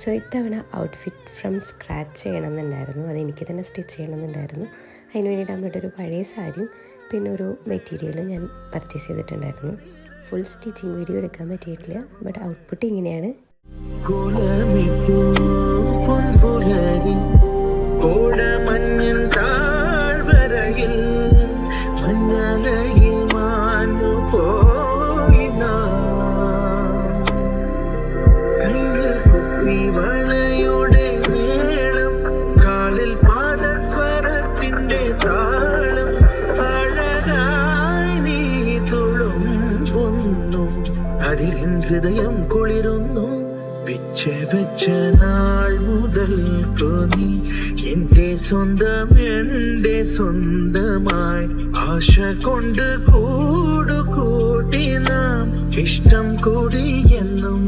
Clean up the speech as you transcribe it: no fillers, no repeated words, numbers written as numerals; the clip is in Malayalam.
സോ ഇത്തവണ ഔട്ട്ഫിറ്റ് ഫ്രം സ്ക്രാച്ച് ചെയ്യണമെന്നുണ്ടായിരുന്നു, അതെനിക്ക് തന്നെ സ്റ്റിച്ച് ചെയ്യണമെന്നുണ്ടായിരുന്നു. അതിന് വേണ്ടിയിട്ട് അമ്മയുടെ ഒരു പഴയ സാരിയും പിന്നെ ഒരു മെറ്റീരിയലും ഞാൻ പർച്ചേസ് ചെയ്തിട്ടുണ്ടായിരുന്നു. ഫുൾ സ്റ്റിച്ചിങ് വീഡിയോ എടുക്കാൻ പറ്റിയിട്ടില്ല, ബട്ട് ഔട്ട്പുട്ട് ഇങ്ങനെയാണ്. ഹൃദയം കുളിരുന്നു വെച്ച നാൾ മുതൽ തോന്നി എന്റെ സ്വന്തമായി ആശ കൊണ്ട് കൂടുകൂട്ടി നാം ഇഷ്ടം കൂടി എന്നും